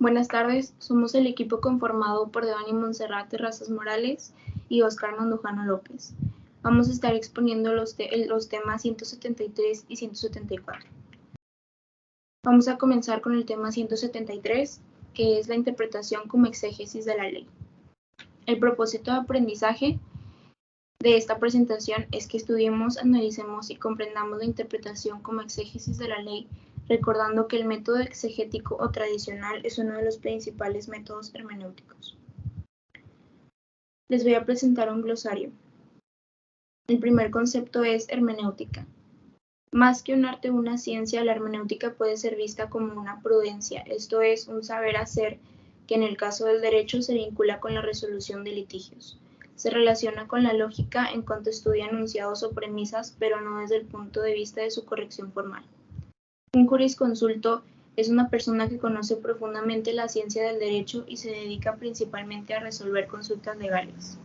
Buenas tardes, somos el equipo conformado por Devani Montserrat Terrazas Morales y Oscar Mandujano López. Vamos a estar exponiendo los temas 173 y 174. Vamos a comenzar con el tema 173, que es la interpretación como exégesis de la ley. El propósito de aprendizaje de esta presentación es que estudiemos, analicemos y comprendamos la interpretación como exégesis de la ley, recordando que el método exegético o tradicional es uno de los principales métodos hermenéuticos. Les voy a presentar un glosario. El primer concepto es hermenéutica. Más que un arte o una ciencia, la hermenéutica puede ser vista como una prudencia, esto es, un saber hacer que en el caso del derecho se vincula con la resolución de litigios. Se relaciona con la lógica en cuanto estudia enunciados o premisas, pero no desde el punto de vista de su corrección formal. Un jurisconsulto es una persona que conoce profundamente la ciencia del derecho y se dedica principalmente a resolver consultas legales.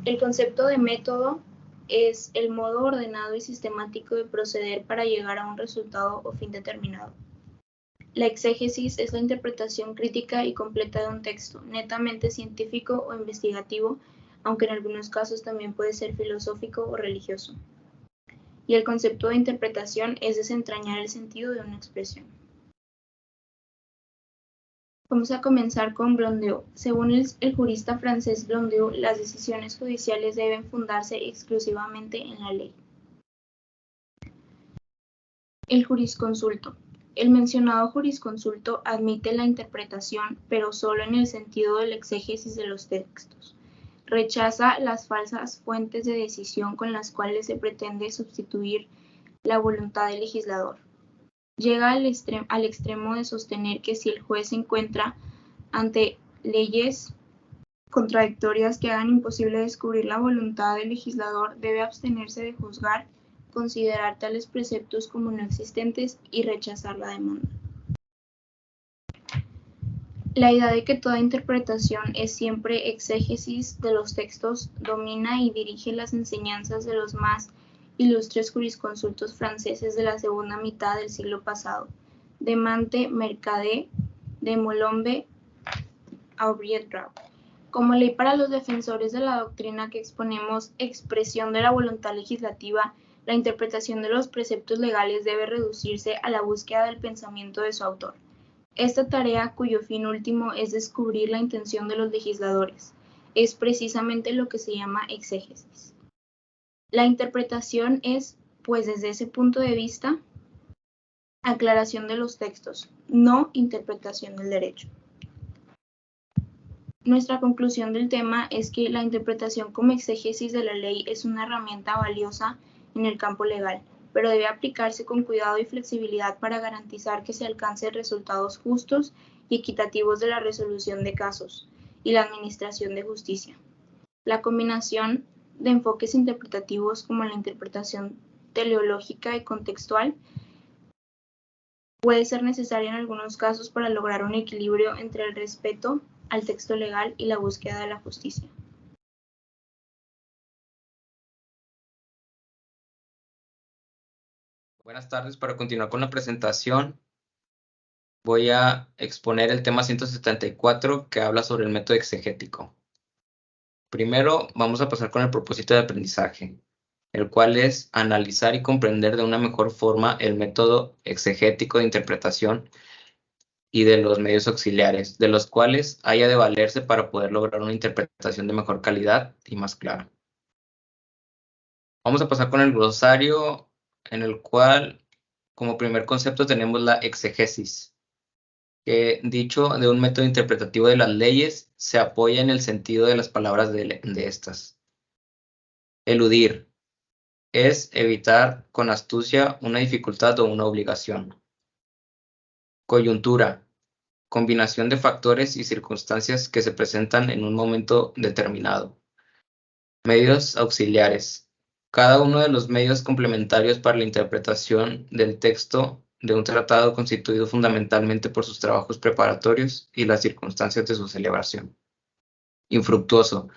El concepto de método es el modo ordenado y sistemático de proceder para llegar a un resultado o fin determinado. La exégesis es la interpretación crítica y completa de un texto, netamente científico o investigativo, aunque en algunos casos también puede ser filosófico o religioso. Y el concepto de interpretación es desentrañar el sentido de una expresión. Vamos a comenzar con Blondeau. Según el jurista francés Blondeau, las decisiones judiciales deben fundarse exclusivamente en la ley. El jurisconsulto. El mencionado jurisconsulto admite la interpretación, pero solo en el sentido del exégesis de los textos. Rechaza las falsas fuentes de decisión con las cuales se pretende sustituir la voluntad del legislador. Llega al extremo de sostener que si el juez se encuentra ante leyes contradictorias que hagan imposible descubrir la voluntad del legislador, debe abstenerse de juzgar, considerar tales preceptos como no existentes y rechazar la demanda. La idea de que toda interpretación es siempre exégesis de los textos domina y dirige las enseñanzas de los más ilustres jurisconsultos franceses de la segunda mitad del siglo pasado, de Mante, Mercader, de Molombe, Aubriet-Rao. Como ley para los defensores de la doctrina que exponemos, expresión de la voluntad legislativa, la interpretación de los preceptos legales debe reducirse a la búsqueda del pensamiento de su autor. Esta tarea, cuyo fin último es descubrir la intención de los legisladores, es precisamente lo que se llama exégesis. La interpretación es, pues desde ese punto de vista, aclaración de los textos, no interpretación del derecho. Nuestra conclusión del tema es que la interpretación como exégesis de la ley es una herramienta valiosa en el campo legal, pero debe aplicarse con cuidado y flexibilidad para garantizar que se alcancen resultados justos y equitativos de la resolución de casos y la administración de justicia. La combinación de enfoques interpretativos como la interpretación teleológica y contextual puede ser necesaria en algunos casos para lograr un equilibrio entre el respeto al texto legal y la búsqueda de la justicia. Buenas tardes, para continuar con la presentación voy a exponer el tema 174 que habla sobre el método exegético. Primero vamos a pasar con el propósito de aprendizaje, el cual es analizar y comprender de una mejor forma el método exegético de interpretación y de los medios auxiliares, de los cuales haya de valerse para poder lograr una interpretación de mejor calidad y más clara. Vamos a pasar con el glosario, en el cual como primer concepto tenemos la exegesis, que dicho de un método interpretativo de las leyes se apoya en el sentido de las palabras de estas. Eludir es evitar con astucia una dificultad o una obligación. Coyuntura, combinación de factores y circunstancias que se presentan en un momento determinado. Medios auxiliares, cada uno de los medios complementarios para la interpretación del texto de un tratado constituido fundamentalmente por sus trabajos preparatorios y las circunstancias de su celebración. Infructuoso,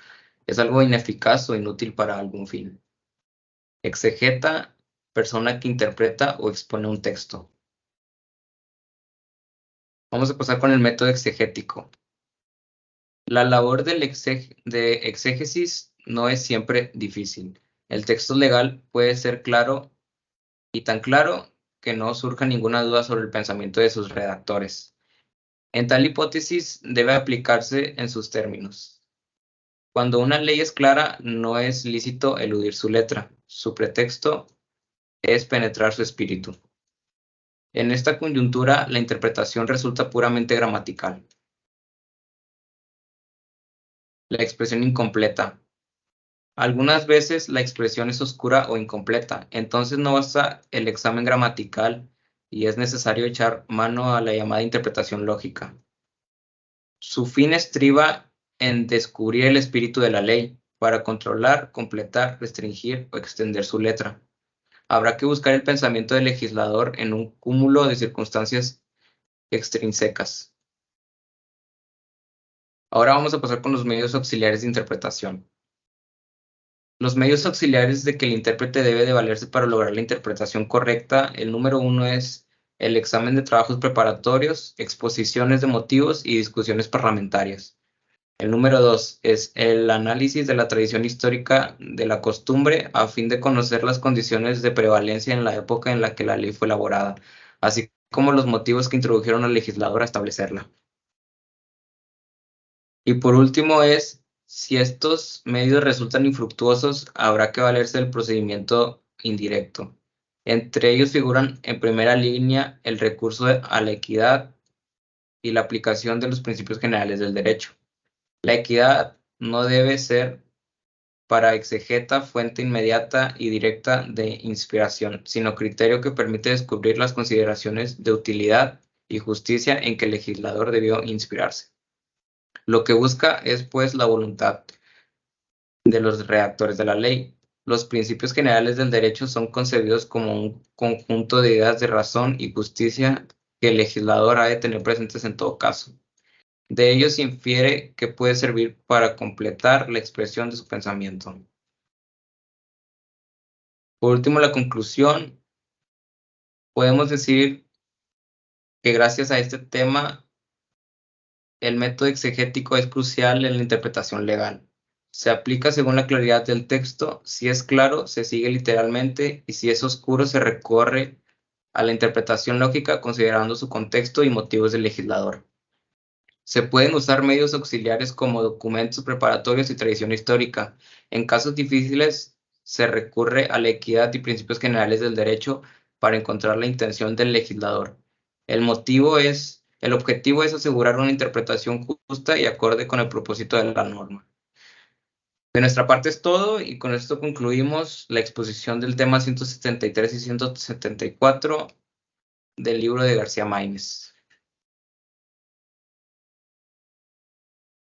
es algo ineficaz o inútil para algún fin. Exegeta, persona que interpreta o expone un texto. Vamos a pasar con el método exegético. La labor de exégesis no es siempre difícil. El texto legal puede ser claro y tan claro que no surja ninguna duda sobre el pensamiento de sus redactores. En tal hipótesis debe aplicarse en sus términos. Cuando una ley es clara, no es lícito eludir su letra. Su pretexto es penetrar su espíritu. En esta coyuntura, la interpretación resulta puramente gramatical. La expresión incompleta. Algunas veces la expresión es oscura o incompleta, entonces no basta el examen gramatical y es necesario echar mano a la llamada interpretación lógica. Su fin estriba en descubrir el espíritu de la ley para controlar, completar, restringir o extender su letra. Habrá que buscar el pensamiento del legislador en un cúmulo de circunstancias extrínsecas. Ahora vamos a pasar con los medios auxiliares de interpretación. Los medios auxiliares de que el intérprete debe de valerse para lograr la interpretación correcta, el número 1 es el examen de trabajos preparatorios, exposiciones de motivos y discusiones parlamentarias. El número 2 es el análisis de la tradición histórica de la costumbre a fin de conocer las condiciones de prevalencia en la época en la que la ley fue elaborada, así como los motivos que introdujeron al legislador a establecerla. Y por último es, si estos medios resultan infructuosos, habrá que valerse del procedimiento indirecto. Entre ellos figuran en primera línea el recurso a la equidad y la aplicación de los principios generales del derecho. La equidad no debe ser para exegeta fuente inmediata y directa de inspiración, sino criterio que permite descubrir las consideraciones de utilidad y justicia en que el legislador debió inspirarse. Lo que busca es, pues, la voluntad de los redactores de la ley. Los principios generales del derecho son concebidos como un conjunto de ideas de razón y justicia que el legislador ha de tener presentes en todo caso. De ellos se infiere que puede servir para completar la expresión de su pensamiento. Por último, la conclusión. Podemos decir que gracias a este tema, el método exegético es crucial en la interpretación legal. Se aplica según la claridad del texto, si es claro, se sigue literalmente, y si es oscuro, se recorre a la interpretación lógica considerando su contexto y motivos del legislador. Se pueden usar medios auxiliares como documentos preparatorios y tradición histórica. En casos difíciles, se recurre a la equidad y principios generales del derecho para encontrar la intención del legislador. El objetivo es asegurar una interpretación justa y acorde con el propósito de la norma. De nuestra parte es todo y con esto concluimos la exposición del tema 173 y 174 del libro de García Maínez.